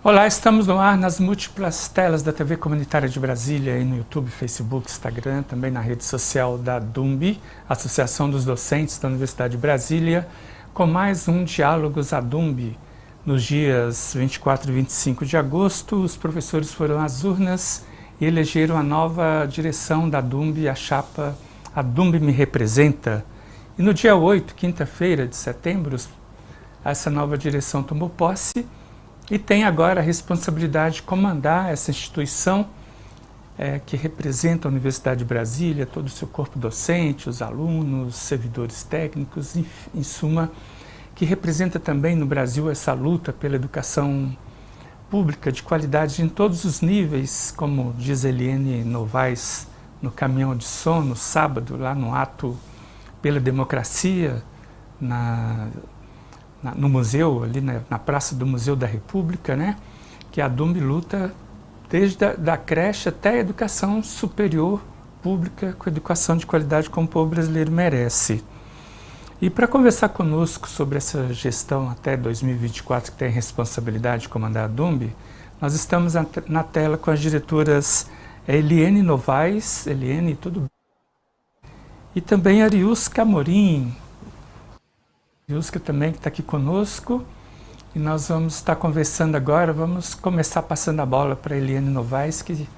Olá, estamos no ar nas múltiplas telas da TV Comunitária de Brasília, e no YouTube, Facebook, Instagram, também na rede social da ADUMB, Associação dos Docentes da Universidade de Brasília, com mais um Diálogos ADUMB. Nos dias 24 e 25 de agosto, os professores foram às urnas e elegeram a nova direção da ADUMB, a chapa ADUMB Me Representa. E no dia 8, quinta-feira de setembro, essa nova direção tomou posse e tem agora a responsabilidade de comandar essa instituição que representa a Universidade de Brasília, todo o seu corpo docente, os alunos, servidores técnicos, em suma, que representa também no Brasil essa luta pela educação pública de qualidade em todos os níveis, como diz Eliane Novaes no Caminhão de Som, no sábado, lá no ato pela democracia, no museu, ali na praça do Museu da República, né? Que a ADUMB luta desde da creche até a educação superior pública, com educação de qualidade como o povo brasileiro merece. E para conversar conosco sobre essa gestão até 2024, que tem a responsabilidade de comandar a ADUMB, nós estamos na tela com as diretoras Eliane Novaes, Eliane, tudo bem? E também Ariusca Amorim, Ariusca também que está aqui conosco, e nós vamos estar conversando agora, vamos começar passando a bola para a Eliane Novaes, que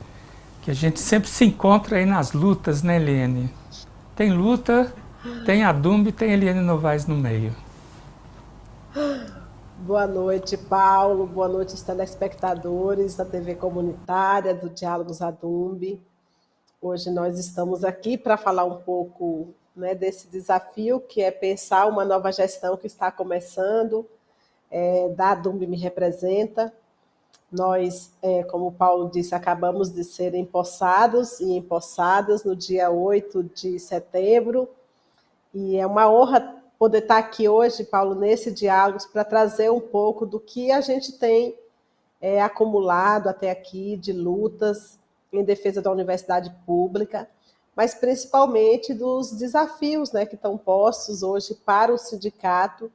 a gente sempre se encontra aí nas lutas, né, Eliane? Tem luta, tem a ADUMB e tem a Eliane Novaes no meio. Boa noite, Paulo. Boa noite, os telespectadores da TV Comunitária, do Diálogos ADUMB. Hoje nós estamos aqui para falar um pouco, né, desse desafio que é pensar uma nova gestão que está começando, da ADUMB Me Representa. Nós, como o Paulo disse, acabamos de ser empossados e empossadas no dia 8 de setembro, e é uma honra poder estar aqui hoje, Paulo, nesse Diálogos, para trazer um pouco do que a gente tem acumulado até aqui de lutas em defesa da universidade pública, mas principalmente dos desafios, né, que estão postos hoje para o sindicato,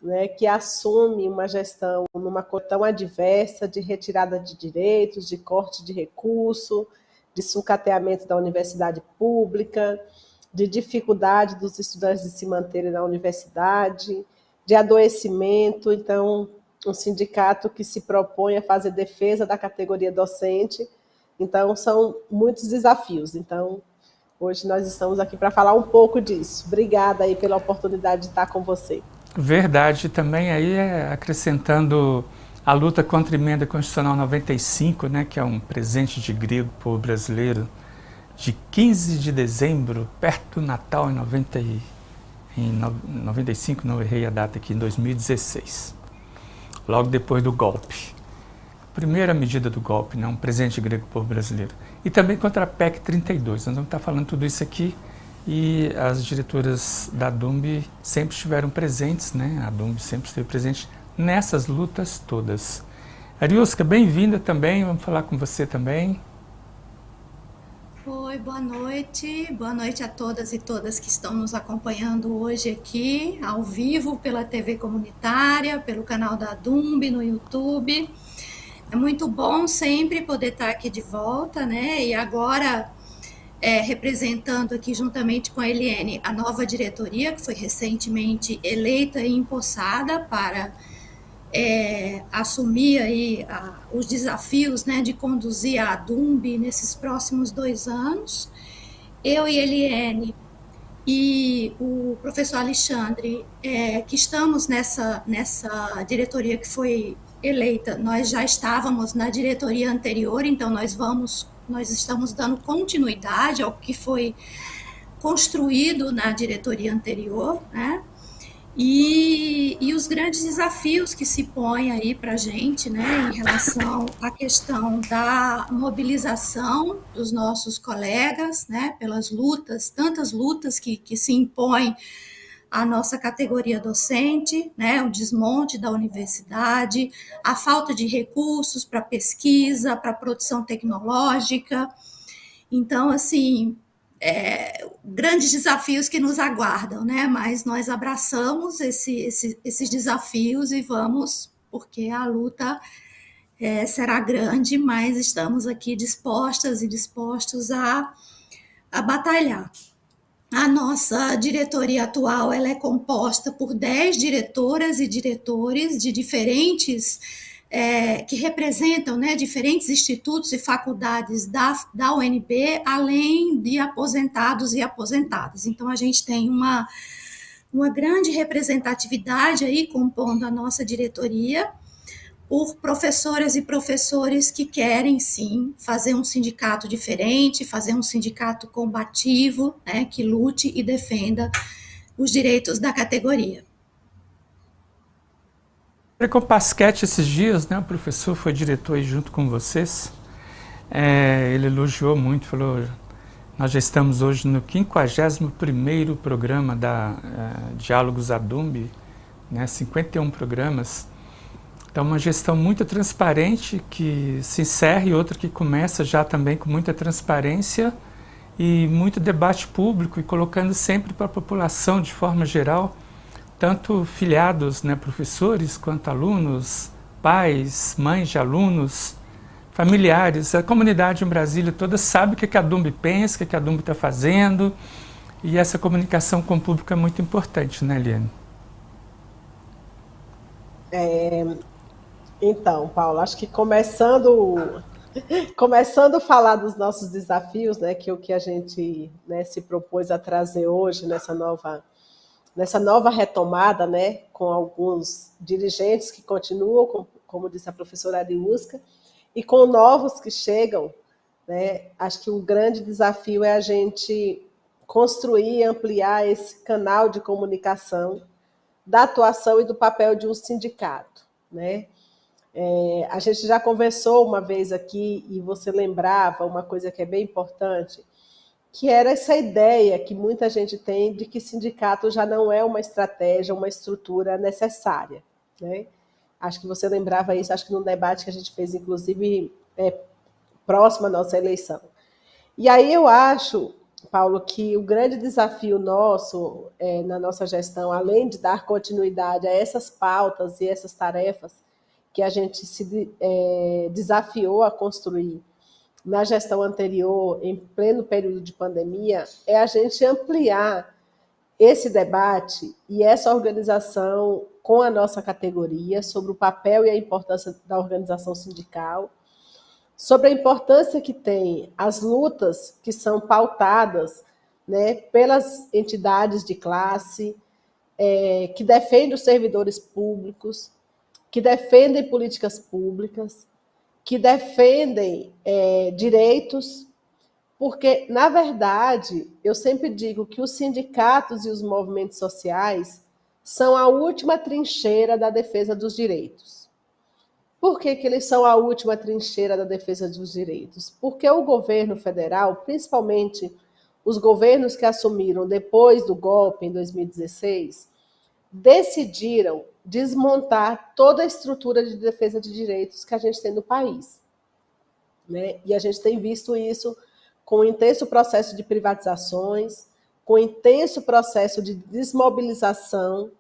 né, que assume uma gestão numa cor tão adversa de retirada de direitos, de corte de recurso, de sucateamento da universidade pública, de dificuldade dos estudantes de se manterem na universidade, de adoecimento. Então, um sindicato que se propõe a fazer defesa da categoria docente. Então, são muitos desafios. Então, hoje nós estamos aqui para falar um pouco disso. Obrigada aí pela oportunidade de estar com você. Verdade, também aí acrescentando a luta contra a Emenda Constitucional 95, né, que é um presente de grego para o povo brasileiro, de 15 de dezembro, perto do Natal, em 95, não errei a data aqui, em 2016, logo depois do golpe. Primeira medida do golpe, né, um presente grego para o povo brasileiro. E também contra a PEC 32, nós vamos estar falando tudo isso aqui, e as diretoras da ADUMB sempre estiveram presentes, né, a ADUMB sempre esteve presente nessas lutas todas. Ariusca, bem-vinda também, vamos falar com você também. Oi, boa noite a todas e todas que estão nos acompanhando hoje aqui, ao vivo, pela TV Comunitária, pelo canal da ADUMB no YouTube. É muito bom sempre poder estar aqui de volta, né? E agora, representando aqui juntamente com a Eliane, a nova diretoria, que foi recentemente eleita e empossada para assumir aí os desafios, né, de conduzir a ADUMB nesses próximos 2 anos. Eu e Eliane e o professor Alexandre, que estamos nessa diretoria que foi eleita, nós já estávamos na diretoria anterior, então nós estamos dando continuidade ao que foi construído na diretoria anterior, né? E os grandes desafios que se põem aí para a gente, né, em relação à questão da mobilização dos nossos colegas, né, pelas lutas, tantas lutas que se impõem à nossa categoria docente, né, o desmonte da universidade, a falta de recursos para pesquisa, para produção tecnológica. Então, assim, grandes desafios que nos aguardam, né? Mas nós abraçamos esses desafios e vamos, porque a luta será grande, mas estamos aqui dispostas e dispostos a batalhar. A nossa diretoria atual ela é composta por 10 diretoras e diretores de diferentes, que representam, né, diferentes institutos e faculdades da UNB, além de aposentados e aposentadas. Então, a gente tem uma grande representatividade aí compondo a nossa diretoria, por professoras e professores que querem, sim, fazer um sindicato diferente, fazer um sindicato combativo, né, que lute e defenda os direitos da categoria. Com o basquete esses dias, né, o professor foi diretor aí junto com vocês. Ele elogiou muito, falou: nós já estamos hoje no 51º programa da Diálogos Adumbi, né, 51 programas. Então, uma gestão muito transparente que se encerra e outra que começa já também com muita transparência e muito debate público e colocando sempre para a população de forma geral, tanto filiados, né, professores, quanto alunos, pais, mães de alunos, familiares. A comunidade em Brasília toda sabe o que a Dumbi pensa, o que a Dumbi está fazendo, e essa comunicação com o público é muito importante, né, Eliane? Então, Paulo, acho que começando a falar dos nossos desafios, né, que é o que a gente, né, se propôs a trazer hoje nessa nova retomada, né, com alguns dirigentes que continuam, como disse a professora Ariusca, e com novos que chegam, né, acho que o grande desafio é a gente construir e ampliar esse canal de comunicação da atuação e do papel de um sindicato, né? A gente já conversou uma vez aqui e você lembrava uma coisa que é bem importante, que era essa ideia que muita gente tem de que sindicato já não é uma estratégia, uma estrutura necessária, né? Acho que você lembrava isso, acho que no debate que a gente fez, inclusive, próximo à nossa eleição. E aí eu acho, Paulo, que o grande desafio nosso na nossa gestão, além de dar continuidade a essas pautas e essas tarefas que a gente se desafiou a construir na gestão anterior, em pleno período de pandemia, é a gente ampliar esse debate e essa organização com a nossa categoria sobre o papel e a importância da organização sindical, sobre a importância que tem as lutas que são pautadas, né, pelas entidades de classe, que defendem os servidores públicos, que defendem políticas públicas, que defendem direitos, porque, na verdade, eu sempre digo que os sindicatos e os movimentos sociais são a última trincheira da defesa dos direitos. Por que eles são a última trincheira da defesa dos direitos? Porque o governo federal, principalmente os governos que assumiram depois do golpe, em 2016, decidiram desmontar toda a estrutura de defesa de direitos que a gente tem no país, né? E a gente tem visto isso com um intenso processo de privatizações, com um intenso processo de desmobilização,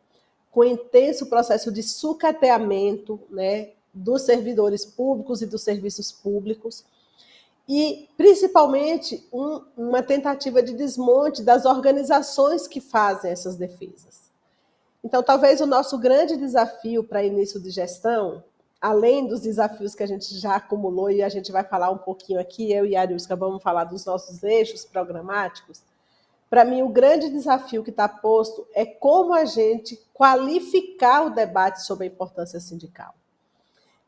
com um intenso processo de sucateamento, né, dos servidores públicos e dos serviços públicos, e principalmente uma tentativa de desmonte das organizações que fazem essas defesas. Então, talvez o nosso grande desafio para início de gestão, além dos desafios que a gente já acumulou, e a gente vai falar um pouquinho aqui, eu e a Ariusca vamos falar dos nossos eixos programáticos, para mim o grande desafio que está posto é como a gente qualificar o debate sobre a importância sindical.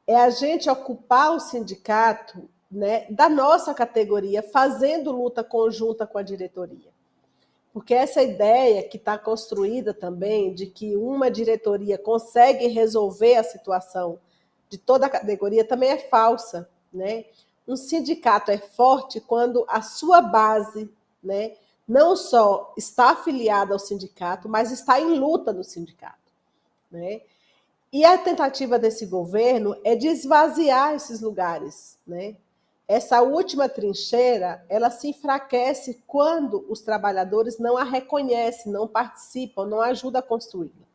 É a gente ocupar o sindicato, né, da nossa categoria, fazendo luta conjunta com a diretoria. Porque essa ideia que está construída também de que uma diretoria consegue resolver a situação de toda a categoria também é falsa, né? Um sindicato é forte quando a sua base, né, não só está afiliada ao sindicato, mas está em luta no sindicato, né? E a tentativa desse governo é de esvaziar esses lugares, né? Essa última trincheira, ela se enfraquece quando os trabalhadores não a reconhecem, não participam, não ajudam a construí-la.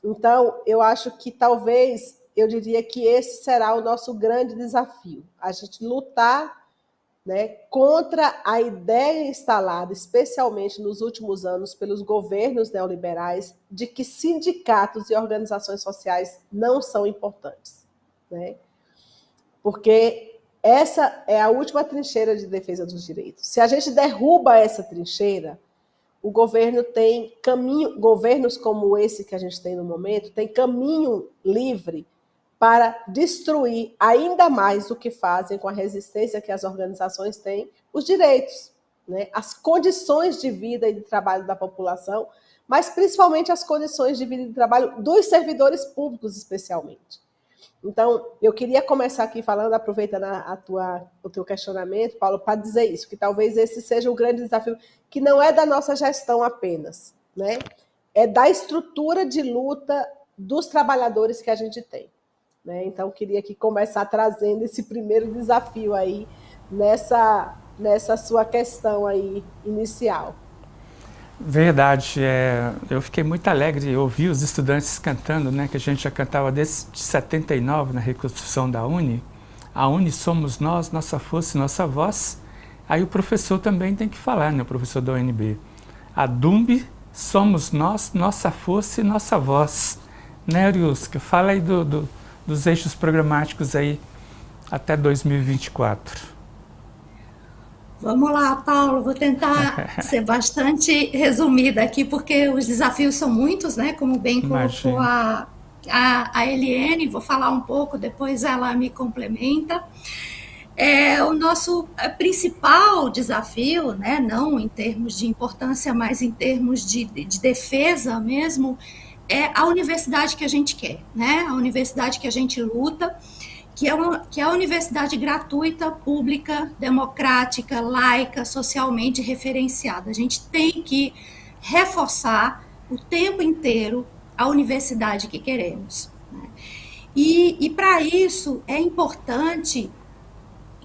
Então, eu acho que talvez eu diria que esse será o nosso grande desafio, a gente lutar, né, contra a ideia instalada, especialmente nos últimos anos, pelos governos neoliberais, de que sindicatos e organizações sociais não são importantes, né? Porque essa é a última trincheira de defesa dos direitos. Se a gente derruba essa trincheira, o governo tem caminho, governos como esse que a gente tem no momento, tem caminho livre para destruir ainda mais o que fazem com a resistência que as organizações têm, os direitos, né? As condições de vida e de trabalho da população, mas principalmente as condições de vida e de trabalho dos servidores públicos, especialmente. Então, eu queria começar aqui falando, aproveitando o teu questionamento, Paulo, para dizer isso, que talvez esse seja o grande desafio, que não é da nossa gestão apenas, né? É da estrutura de luta dos trabalhadores que a gente tem. Né? Então, eu queria aqui começar trazendo esse primeiro desafio aí, nessa sua questão aí inicial. Verdade, eu fiquei muito alegre de ouvir os estudantes cantando, né, que a gente já cantava desde 79, na reconstrução da UNE. A UNE somos nós, nossa força e nossa voz. Aí o professor também tem que falar, né, o professor da UNB. A DUMB somos nós, nossa força e nossa voz. Né, Ariusca? Fala aí dos eixos programáticos aí até 2024. Vamos lá, Paulo, vou tentar ser bastante resumida aqui, porque os desafios são muitos, né? Como bem colocou a Eliane, vou falar um pouco, depois ela me complementa. O nosso principal desafio, né, não em termos de importância, mas em termos de defesa mesmo, é a universidade que a gente quer, né? A universidade que a gente luta, que é a universidade gratuita, pública, democrática, laica, socialmente referenciada. A gente tem que reforçar o tempo inteiro a universidade que queremos, né? E para isso é importante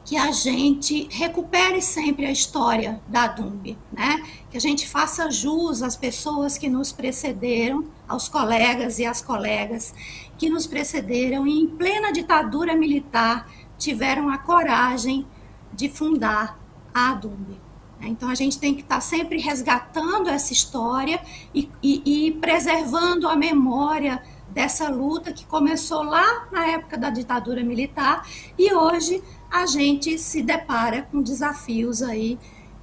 que a gente recupere sempre a história da DUMB, né? Que a gente faça jus às pessoas que nos precederam, aos colegas e às colegas que nos precederam e em plena ditadura militar tiveram a coragem de fundar a DUMB. Então a gente tem que estar sempre resgatando essa história e preservando a memória dessa luta que começou lá na época da ditadura militar e hoje a gente se depara com desafios aí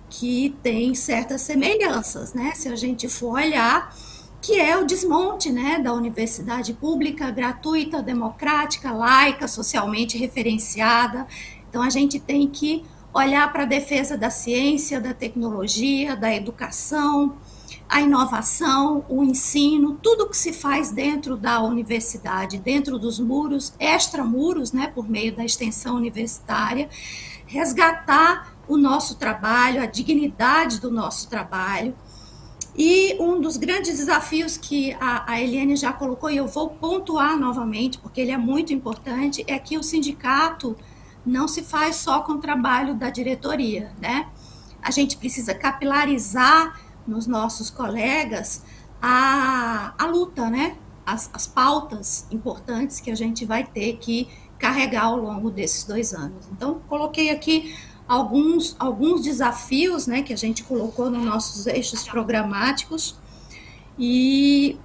que têm certas semelhanças, né? Se a gente for olhar, que é o desmonte, né, da universidade pública, gratuita, democrática, laica, socialmente referenciada. Então a gente tem que olhar para a defesa da ciência, da tecnologia, da educação, a inovação, o ensino, tudo que se faz dentro da universidade, dentro dos muros, extramuros, né, por meio da extensão universitária, resgatar o nosso trabalho, a dignidade do nosso trabalho. E um dos grandes desafios que a Eliane já colocou, e eu vou pontuar novamente, porque ele é muito importante, é que o sindicato não se faz só com o trabalho da diretoria, né? A gente precisa capilarizar nos nossos colegas a luta, né? As pautas importantes que a gente vai ter que carregar ao longo desses 2 anos. Então, coloquei aqui alguns desafios, né, que a gente colocou nos nossos eixos programáticos e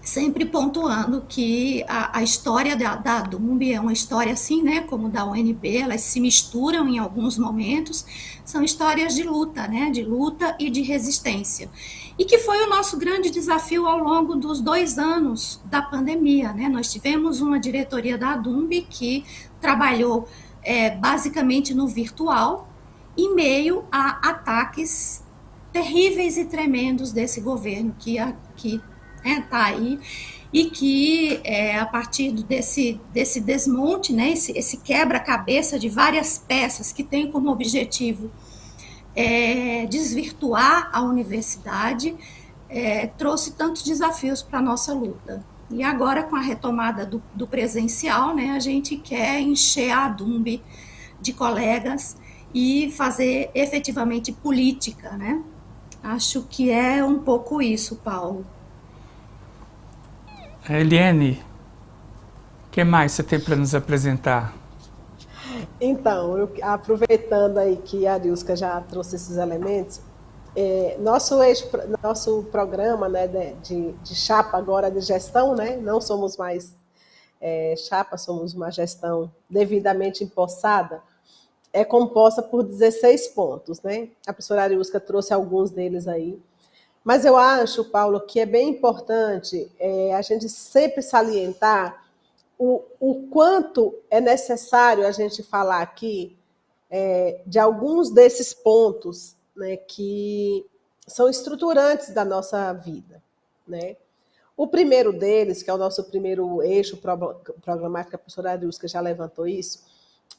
sempre pontuando que a história da DUMB é uma história assim, né, como da UNB, elas se misturam em alguns momentos, são histórias de luta, né, de luta e de resistência. E que foi o nosso grande desafio ao longo dos 2 anos da pandemia, né? Nós tivemos uma diretoria da DUMB que trabalhou basicamente no virtual, em meio a ataques terríveis e tremendos desse governo que está aí, e que a partir desse desmonte, né, esse quebra-cabeça de várias peças que tem como objetivo desvirtuar a universidade, trouxe tantos desafios para a nossa luta. E agora, com a retomada do presencial, né, a gente quer encher a DUMB de colegas e fazer efetivamente política, né? Acho que é um pouco isso, Paulo. Eliane, que mais você tem para nos apresentar? Então, aproveitando aí que a Arilska já trouxe esses elementos, nosso programa, né, de chapa agora de gestão, né, não somos mais chapa, somos uma gestão devidamente empossada, é composta por 16 pontos, né? A professora Arilska trouxe alguns deles aí. Mas eu acho, Paulo, que é bem importante a gente sempre salientar o quanto é necessário a gente falar aqui de alguns desses pontos, né, que são estruturantes da nossa vida, né? O primeiro deles, que é o nosso primeiro eixo programático, a professora Arilska já levantou isso,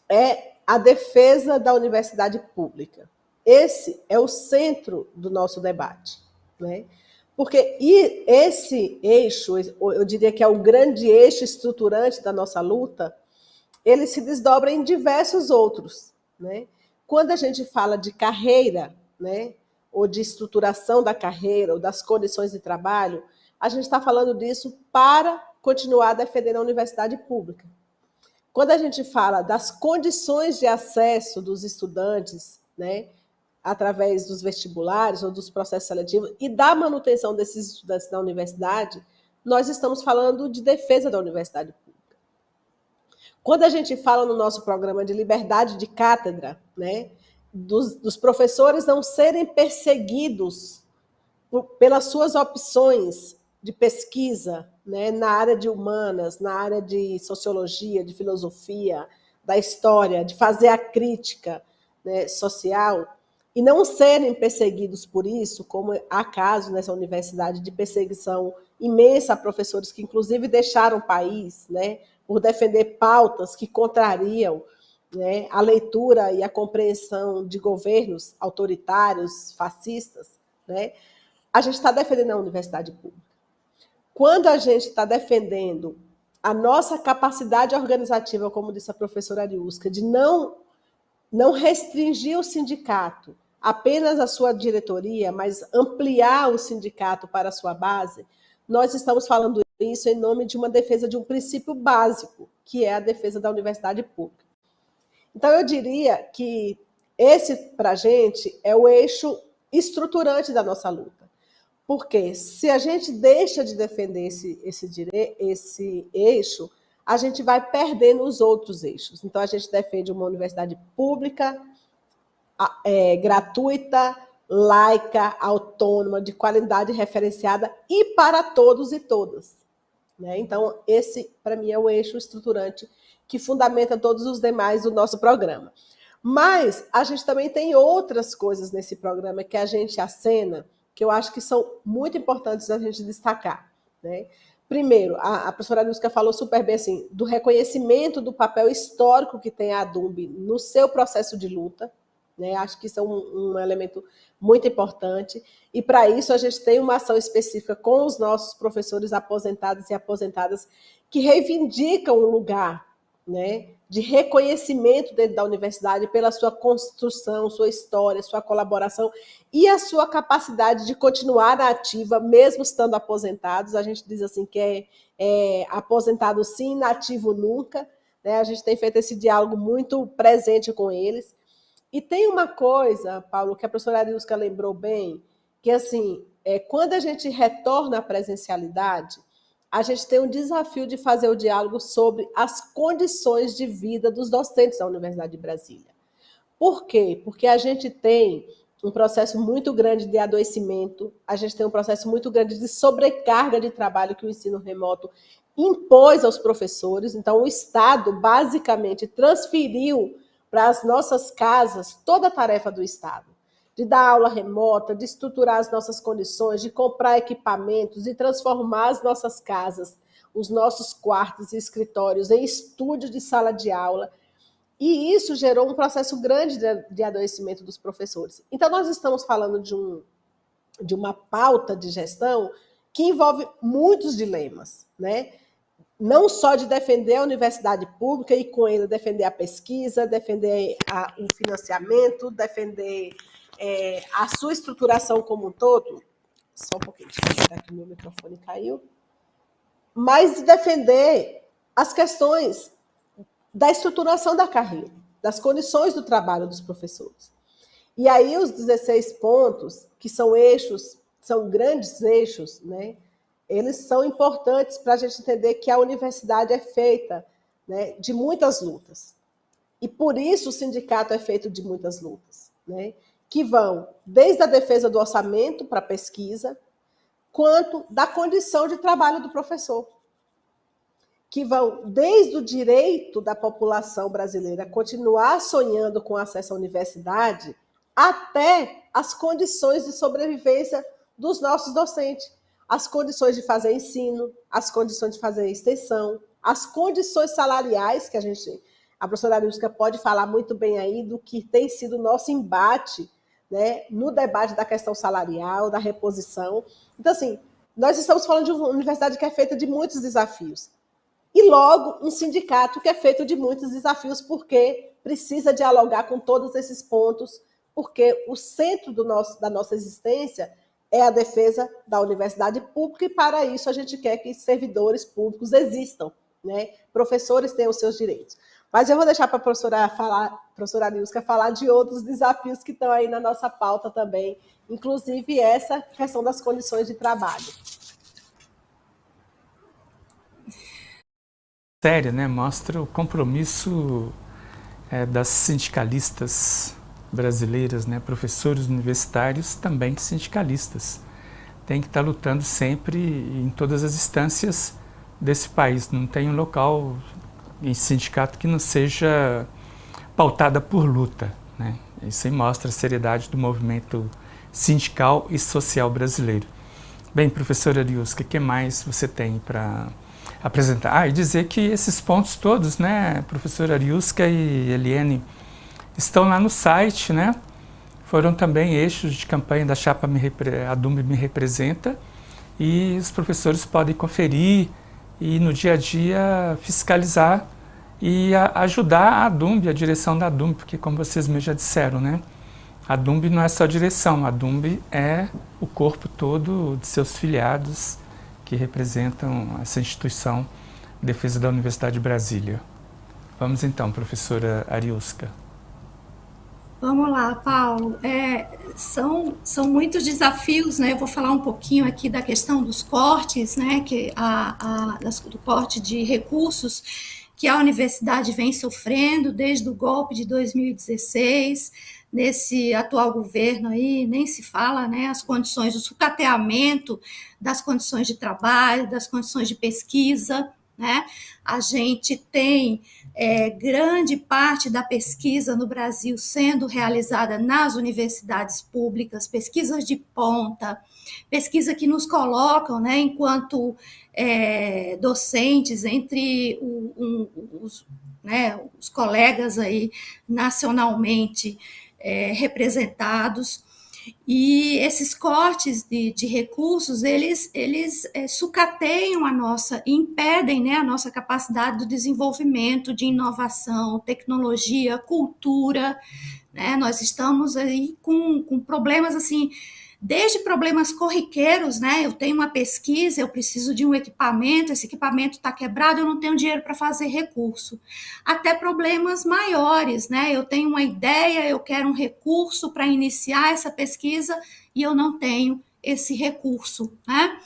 é a defesa da universidade pública. Esse é o centro do nosso debate, né? Porque esse eixo, eu diria que é o grande eixo estruturante da nossa luta, ele se desdobra em diversos outros, né? Quando a gente fala de carreira, né, ou de estruturação da carreira, ou das condições de trabalho, a gente está falando disso para continuar defendendo a universidade pública. Quando a gente fala das condições de acesso dos estudantes, né, através dos vestibulares ou dos processos seletivos e da manutenção desses estudantes na universidade, nós estamos falando de defesa da universidade pública. Quando a gente fala no nosso programa de liberdade de cátedra, né, dos professores não serem perseguidos pelas suas opções de pesquisa, né, na área de humanas, na área de sociologia, de filosofia, da história, de fazer a crítica, né, social, e não serem perseguidos por isso, como há casos nessa universidade de perseguição imensa a professores que, inclusive, deixaram o país, né, por defender pautas que contrariam, né, a leitura e a compreensão de governos autoritários, fascistas, né, a gente está defendendo a universidade pública. Quando a gente está defendendo a nossa capacidade organizativa, como disse a professora Arilska, de não restringir o sindicato apenas à sua diretoria, mas ampliar o sindicato para a sua base, nós estamos falando isso em nome de uma defesa de um princípio básico, que é a defesa da universidade pública. Então, eu diria que esse, para a gente, é o eixo estruturante da nossa luta. Porque se a gente deixa de defender esse eixo, a gente vai perdendo os outros eixos. Então, a gente defende uma universidade pública, gratuita, laica, autônoma, de qualidade referenciada e para todos e todas. Né? Então, esse, para mim, é o eixo estruturante que fundamenta todos os demais do nosso programa. Mas a gente também tem outras coisas nesse programa que a gente acena, que eu acho que são muito importantes a gente destacar. Né? Primeiro, a professora Arilska falou super bem assim, do reconhecimento do papel histórico que tem a ADUNB no seu processo de luta. Né? Acho que isso é um elemento muito importante. E, para isso, a gente tem uma ação específica com os nossos professores aposentados e aposentadas que reivindicam um lugar, né, de reconhecimento dentro da universidade pela sua construção, sua história, sua colaboração e a sua capacidade de continuar na ativa, mesmo estando aposentados. A gente diz assim que é aposentado sim, nativo nunca. Né? A gente tem feito esse diálogo muito presente com eles. E tem uma coisa, Paulo, que a professora Arilska lembrou bem, que assim, quando a gente retorna à presencialidade, a gente tem um desafio de fazer o diálogo sobre as condições de vida dos docentes da Universidade de Brasília. Por quê? Porque a gente tem um processo muito grande de adoecimento, a gente tem um processo muito grande de sobrecarga de trabalho que o ensino remoto impôs aos professores. Então, o Estado, basicamente, transferiu para as nossas casas toda a tarefa do Estado, de dar aula remota, de estruturar as nossas condições, de comprar equipamentos, de transformar as nossas casas, os nossos quartos e escritórios em estúdio de sala de aula. E isso gerou um processo grande de adoecimento dos professores. Então, nós estamos falando de uma pauta de gestão que envolve muitos dilemas, né? Não só de defender a universidade pública e, com ele, defender a pesquisa, defender o financiamento, defender a sua estruturação como um todo. Só um pouquinho, deixa eu tirar aqui, meu microfone caiu. Mas de defender as questões da estruturação da carreira, das condições do trabalho dos professores. E aí os 16 pontos, que são eixos, são grandes eixos, né? Eles são importantes para a gente entender que a universidade é feita, né, de muitas lutas. E por isso o sindicato é feito de muitas lutas, né? Que vão desde a defesa do orçamento para a pesquisa, quanto da condição de trabalho do professor, que vão desde o direito da população brasileira continuar sonhando com acesso à universidade, até as condições de sobrevivência dos nossos docentes, as condições de fazer ensino, as condições de fazer extensão, as condições salariais, que a professora Ariusca pode falar muito bem aí do que tem sido o nosso embate, né, no debate da questão salarial, da reposição. Então, assim, nós estamos falando de uma universidade que é feita de muitos desafios. E logo um sindicato que é feito de muitos desafios, porque precisa dialogar com todos esses pontos, porque o centro da nossa existência é a defesa da universidade pública, e para isso a gente quer que servidores públicos existam, né? Professores tenham os seus direitos. Mas eu vou deixar para a professora Ariusca falar de outros desafios que estão aí na nossa pauta também, inclusive essa questão das condições de trabalho. Séria, né? Mostra o compromisso das sindicalistas brasileiras, né? Professores universitários também sindicalistas. Tem que estar lutando sempre em todas as instâncias desse país. Não tem um local em sindicato que não seja pautada por luta, né? Isso aí mostra a seriedade do movimento sindical e social brasileiro. Bem, professora Ariusca, o que mais você tem para apresentar? E dizer que esses pontos todos, né, professora Ariusca e Eliane, estão lá no site, né? Foram também eixos de campanha da chapa A Dumb Me Representa, e os professores podem conferir e no dia a dia fiscalizar e ajudar a Dumb, a direção da Dumb, porque como vocês mesmos já disseram, né? A Dumb não é só direção, a Dumb é o corpo todo de seus filiados que representam essa instituição de defesa da Universidade de Brasília. Vamos então, professora Ariusca. Vamos lá, Paulo. São muitos desafios, né? Eu vou falar um pouquinho aqui da questão dos cortes, né? Do corte de recursos que a universidade vem sofrendo desde o golpe de 2016, nesse atual governo aí, nem se fala, né? As condições, o sucateamento das condições de trabalho, das condições de pesquisa, né? A gente tem grande parte da pesquisa no Brasil sendo realizada nas universidades públicas, pesquisas de ponta, pesquisa que nos colocam, né, enquanto docentes, entre os colegas aí nacionalmente representados. E esses cortes de recursos, eles sucateiam impedem, né, a nossa capacidade de desenvolvimento, de inovação, tecnologia, cultura, né? Nós estamos aí com problemas assim, desde problemas corriqueiros, né? Eu tenho uma pesquisa, eu preciso de um equipamento, esse equipamento está quebrado, eu não tenho dinheiro para fazer recurso, até problemas maiores, né? Eu tenho uma ideia, eu quero um recurso para iniciar essa pesquisa e eu não tenho esse recurso, né?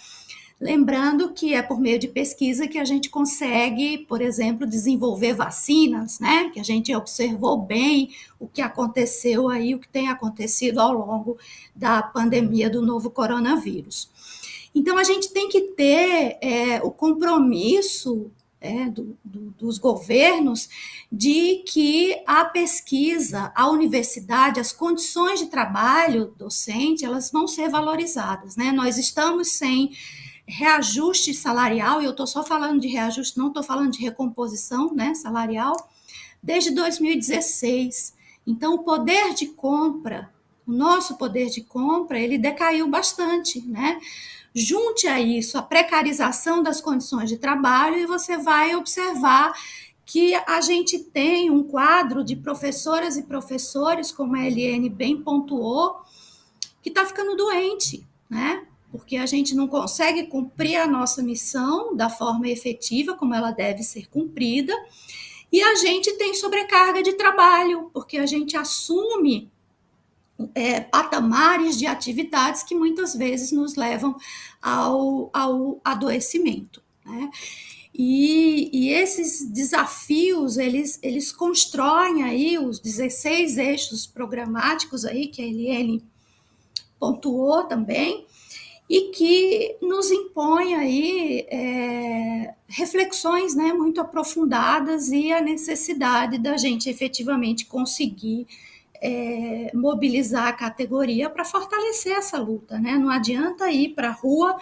Lembrando que é por meio de pesquisa que a gente consegue, por exemplo, desenvolver vacinas, né? Que a gente observou bem o que aconteceu aí, o que tem acontecido ao longo da pandemia do novo coronavírus. Então, a gente tem que ter o compromisso dos governos de que a pesquisa, a universidade, as condições de trabalho docente, elas vão ser valorizadas, né? Nós estamos sem reajuste salarial, e eu estou só falando de reajuste, não estou falando de recomposição, né, salarial, desde 2016. Então, o poder de compra, o nosso poder de compra, ele decaiu bastante, né? Junte a isso a precarização das condições de trabalho e você vai observar que a gente tem um quadro de professoras e professores, como a Eliane bem pontuou, que está ficando doente, né? porque a gente não consegue cumprir a nossa missão da forma efetiva como ela deve ser cumprida, e a gente tem sobrecarga de trabalho, porque a gente assume patamares de atividades que muitas vezes nos levam ao adoecimento, né? E esses desafios, eles constroem aí os 16 eixos programáticos aí que a Eliane pontuou também, e que nos impõe aí reflexões, né, muito aprofundadas, e a necessidade da gente efetivamente conseguir mobilizar a categoria para fortalecer essa luta, né? Não adianta ir para a rua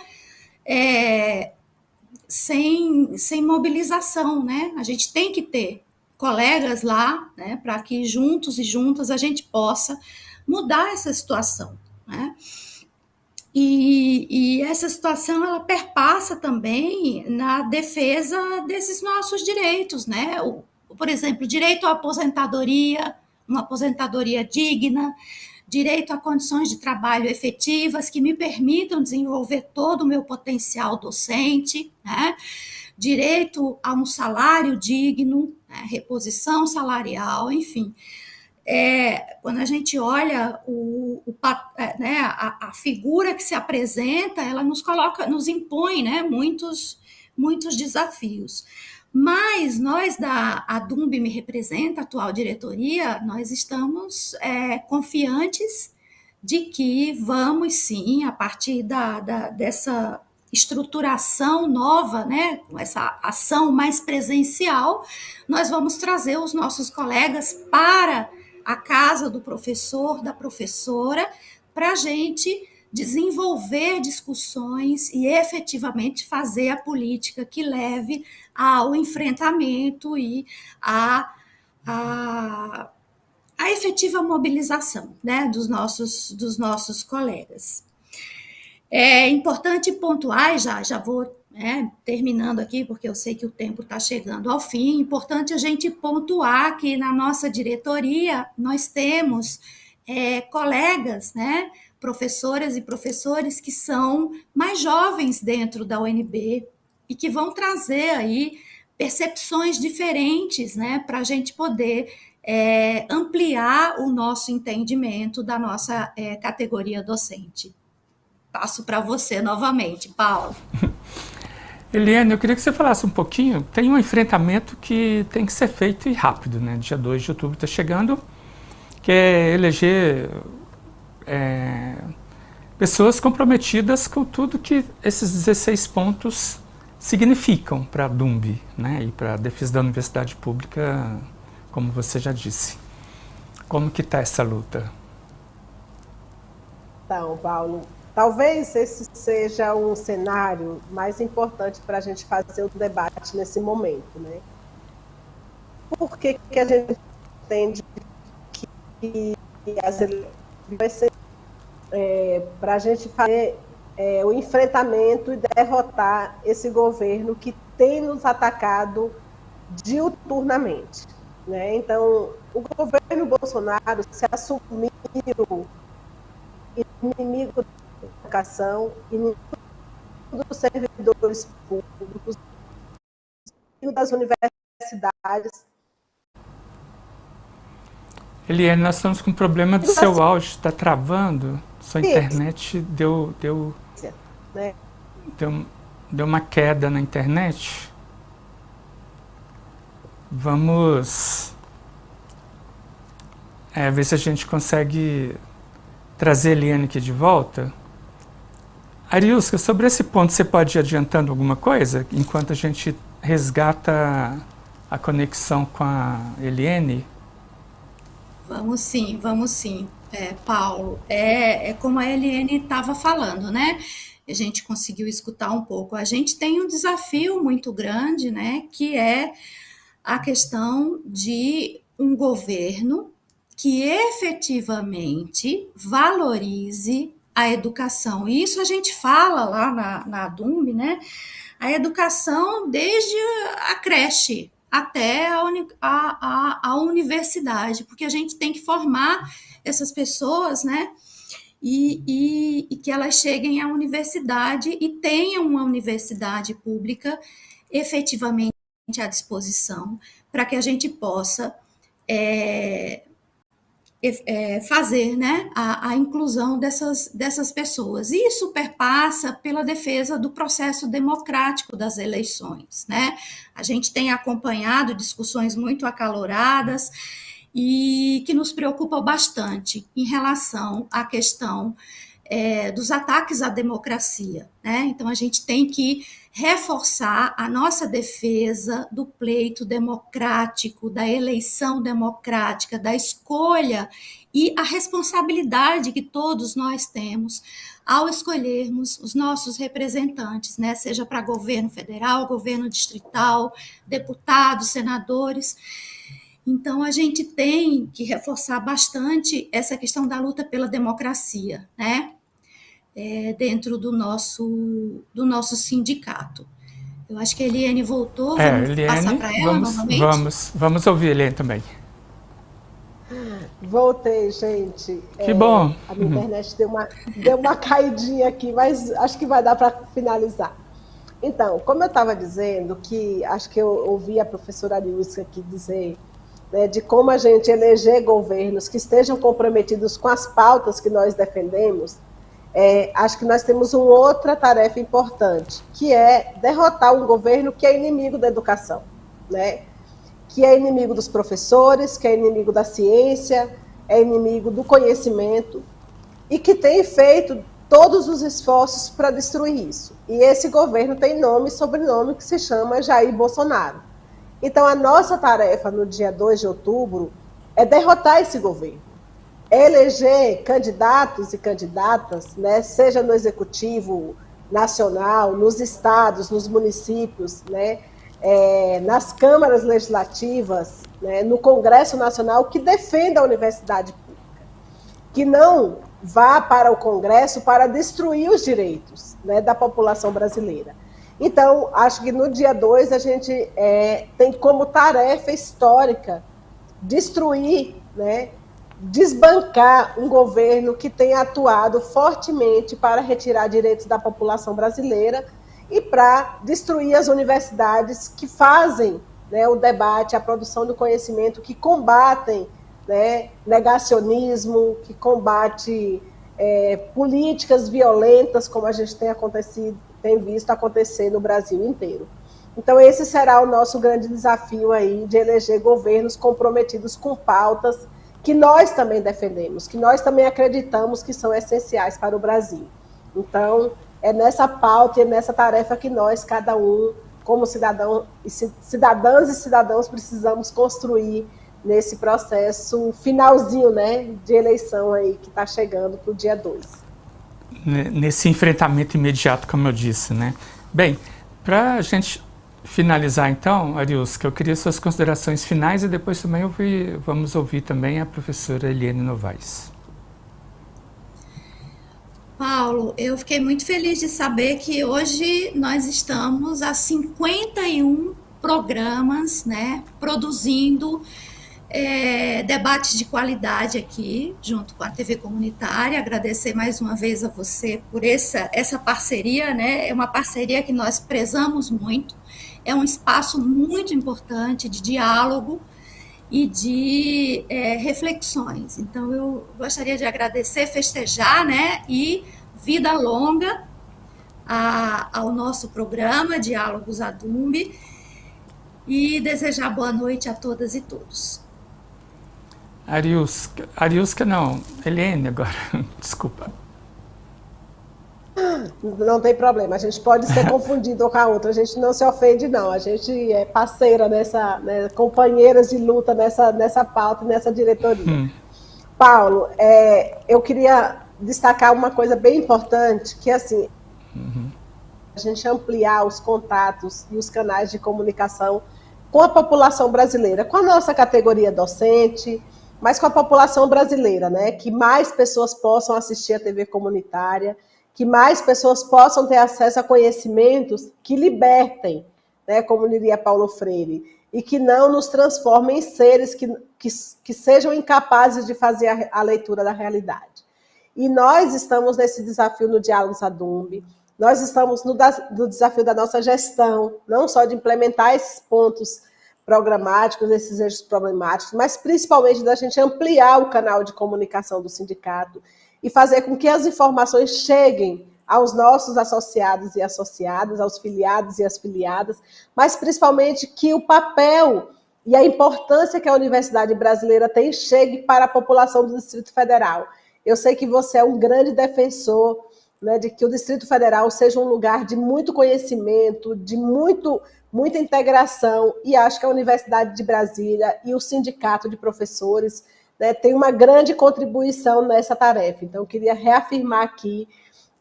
sem mobilização, né? A gente tem que ter colegas lá, né, para que juntos e juntas a gente possa mudar essa situação, né? E essa situação, ela perpassa também na defesa desses nossos direitos, né? Por exemplo, direito à aposentadoria, uma aposentadoria digna, direito a condições de trabalho efetivas que me permitam desenvolver todo o meu potencial docente, né? Direito a um salário digno, né? Reposição salarial, enfim. Quando a gente olha né, a figura que se apresenta, ela nos impõe, né, muitos desafios. Mas nós a Dumb Me Representa, a atual diretoria, nós estamos confiantes de que vamos sim, a partir dessa estruturação nova, né, com essa ação mais presencial, nós vamos trazer os nossos colegas para a casa do professor, da professora, para a gente desenvolver discussões e efetivamente fazer a política que leve ao enfrentamento e à efetiva mobilização, né, dos nossos colegas. É importante pontuar, já vou, né, terminando aqui, porque eu sei que o tempo está chegando ao fim, é importante a gente pontuar que na nossa diretoria nós temos colegas, né, professoras e professores que são mais jovens dentro da UNB e que vão trazer aí percepções diferentes, né, para a gente poder ampliar o nosso entendimento da nossa categoria docente. Passo para você novamente, Paulo. Eliane, eu queria que você falasse um pouquinho. Tem um enfrentamento que tem que ser feito e rápido, né? Dia 2 de outubro está chegando, que é eleger pessoas comprometidas com tudo que esses 16 pontos significam para a Dumb, né? E para a defesa da universidade pública, como você já disse. Como que está essa luta? Então, Paulo, talvez esse seja um cenário mais importante para a gente fazer o debate nesse momento, né? Por que a gente entende que as eleições vai ser para a gente fazer o enfrentamento e derrotar esse governo que tem nos atacado diuturnamente, né? Então, o governo Bolsonaro se assumiu inimigo da educação, inimigo dos servidores públicos, inimigo das universidades. Eliane, nós estamos com um problema do seu áudio, está travando, sua internet deu uma queda na internet. Vamos ver se a gente consegue trazer a Eliane aqui de volta. Ariusca, sobre esse ponto você pode ir adiantando alguma coisa enquanto a gente resgata a conexão com a Eliane? Vamos sim, Paulo. Como a Eliane estava falando, né? A gente conseguiu escutar um pouco. A gente tem um desafio muito grande, né? Que é a questão de um governo que efetivamente valorize a educação. E isso a gente fala lá na Dumb, né? A educação desde a creche até a universidade, porque a gente tem que formar essas pessoas, né, e que elas cheguem à universidade e tenham uma universidade pública efetivamente à disposição para que a gente possa fazer, né, a inclusão dessas pessoas. E isso perpassa pela defesa do processo democrático das eleições, né? A gente tem acompanhado discussões muito acaloradas e que nos preocupam bastante em relação à questão dos ataques à democracia, né? Então a gente tem que reforçar a nossa defesa do pleito democrático, da eleição democrática, da escolha e a responsabilidade que todos nós temos ao escolhermos os nossos representantes, né? Seja para governo federal, governo distrital, deputados, senadores. Então, a gente tem que reforçar bastante essa questão da luta pela democracia, né? Dentro do nosso sindicato. Eu acho que a Eliane voltou, vamos passar Eliane, para ela novamente? vamos ouvir a Eliane também. Voltei, gente. Que bom. A minha internet deu uma caidinha aqui, mas acho que vai dar para finalizar. Então, como eu estava dizendo, que acho que eu ouvi a professora Ariusca aqui dizer, né, de como a gente eleger governos que estejam comprometidos com as pautas que nós defendemos, acho que nós temos uma outra tarefa importante, que é derrotar um governo que é inimigo da educação, né? Que é inimigo dos professores, que é inimigo da ciência, é inimigo do conhecimento, e que tem feito todos os esforços para destruir isso. E esse governo tem nome e sobrenome, que se chama Jair Bolsonaro. Então, a nossa tarefa no dia 2 de outubro é derrotar esse governo. Eleger candidatos e candidatas, né, seja no executivo nacional, nos estados, nos municípios, né, nas câmaras legislativas, né, no Congresso Nacional, que defenda a universidade pública, que não vá para o Congresso para destruir os direitos, né, da população brasileira. Então, acho que no dia 2 a gente tem como tarefa histórica destruir, né, desbancar um governo que tem atuado fortemente para retirar direitos da população brasileira e para destruir as universidades que fazem, né, o debate, a produção do conhecimento, que combatem, né, negacionismo, que combate políticas violentas, como a gente tem visto acontecer no Brasil inteiro. Então, esse será o nosso grande desafio aí, de eleger governos comprometidos com pautas que nós também defendemos, que nós também acreditamos que são essenciais para o Brasil. Então, é nessa pauta e nessa tarefa que nós, cada um, como cidadãs e cidadãos, precisamos construir nesse processo finalzinho, né, de eleição aí que está chegando para o dia 2. Nesse enfrentamento imediato, como eu disse, né? Bem, para a gente finalizar então, Ariusca, eu queria suas considerações finais e depois também vamos ouvir também a professora Eliane Novaes. Paulo, eu fiquei muito feliz de saber que hoje nós estamos a 51 programas, né, produzindo debates de qualidade aqui, junto com a TV Comunitária. Agradecer mais uma vez a você por essa parceria, né? É uma parceria que nós prezamos muito, é um espaço muito importante de diálogo e de reflexões. Então, eu gostaria de agradecer, festejar, né? E vida longa ao nosso programa Diálogos ADUMB e desejar boa noite a todas e todos. Ariusca não, Eliane agora, desculpa. Não tem problema, a gente pode ser confundido com a outra, a gente não se ofende não, a gente é parceira nessa, né, companheiras de luta nessa pauta, nessa diretoria. Paulo, eu queria destacar uma coisa bem importante, que assim, a gente ampliar os contatos e os canais de comunicação com a população brasileira, com a nossa categoria docente, mas com a população brasileira, né? Que mais pessoas possam assistir a TV comunitária, que mais pessoas possam ter acesso a conhecimentos que libertem, né? Como diria Paulo Freire, e que não nos transformem em seres que sejam incapazes de fazer a leitura da realidade. E nós estamos nesse desafio no Diálogos Adumb, nós estamos no desafio da nossa gestão, não só de implementar esses pontos programáticos, esses eixos problemáticos, mas principalmente da gente ampliar o canal de comunicação do sindicato e fazer com que as informações cheguem aos nossos associados e associadas, aos filiados e às filiadas, mas principalmente que o papel e a importância que a Universidade Brasileira tem chegue para a população do Distrito Federal. Eu sei que você é um grande defensor, né, de que o Distrito Federal seja um lugar de muito conhecimento, de muita integração, e acho que a Universidade de Brasília e o Sindicato de Professores, né, tem uma grande contribuição nessa tarefa. Então, eu queria reafirmar aqui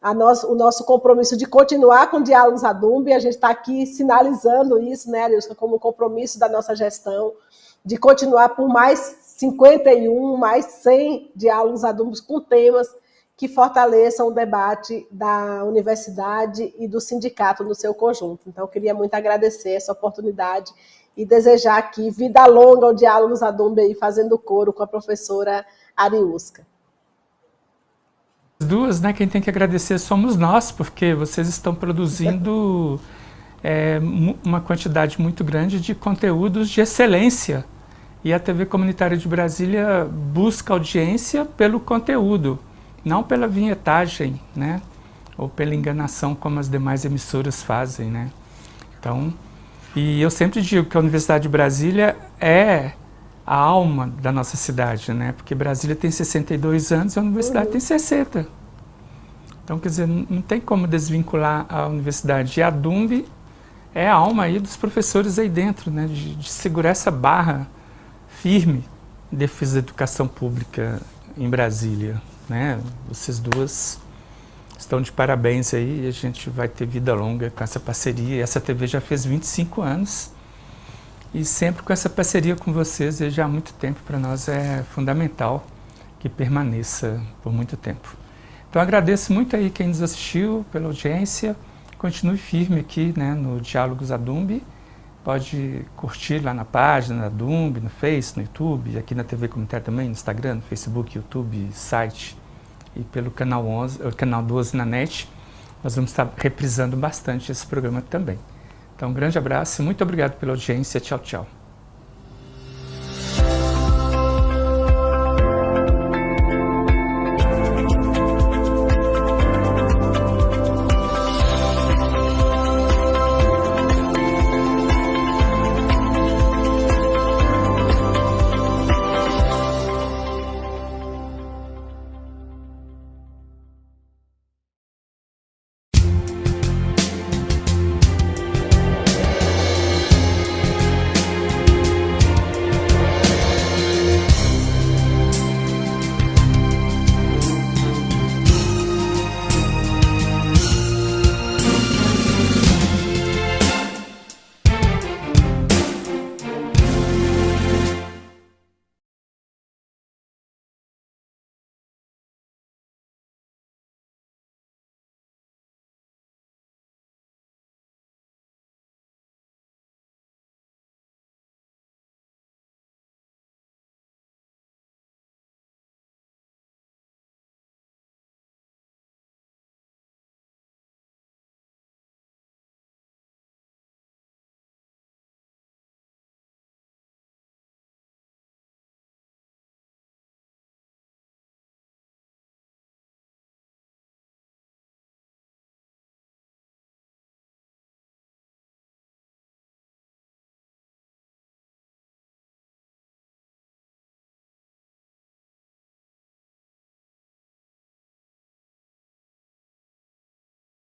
o nosso compromisso de continuar com o Diálogos Adumb. A gente está aqui sinalizando isso, né, Arilson, como compromisso da nossa gestão, de continuar por mais 51, mais 100 Diálogos Adumb com temas que fortaleçam o debate da universidade e do sindicato no seu conjunto. Então, eu queria muito agradecer essa oportunidade e desejar aqui vida longa ao Diálogos Adumb, aí, fazendo coro com a professora Ariusca. As duas, né, quem tem que agradecer somos nós, porque vocês estão produzindo uma quantidade muito grande de conteúdos de excelência. E a TV Comunitária de Brasília busca audiência pelo conteúdo, não pela vinhetagem, né? Ou pela enganação como as demais emissoras fazem, né? Então, e eu sempre digo que a Universidade de Brasília é a alma da nossa cidade, né? Porque Brasília tem 62 anos e a Universidade tem 60. Então, quer dizer, não tem como desvincular a Universidade. E a Adumb é a alma aí dos professores aí dentro, né? De segurar essa barra firme em defesa da educação pública em Brasília. Né? Vocês duas estão de parabéns aí, e a gente vai ter vida longa com essa parceria. Essa TV já fez 25 anos e sempre com essa parceria com vocês, e já há muito tempo, para nós é fundamental que permaneça por muito tempo. Então agradeço muito aí quem nos assistiu pela audiência, continue firme aqui, né, no Diálogos Adumb. Pode curtir lá na página da Adumb, no Face, no YouTube, aqui na TV Comunitária também, no Instagram, no Facebook, YouTube, site e pelo canal 12 na NET. Nós vamos estar reprisando bastante esse programa também. Então, um grande abraço e muito obrigado pela audiência. Tchau, tchau.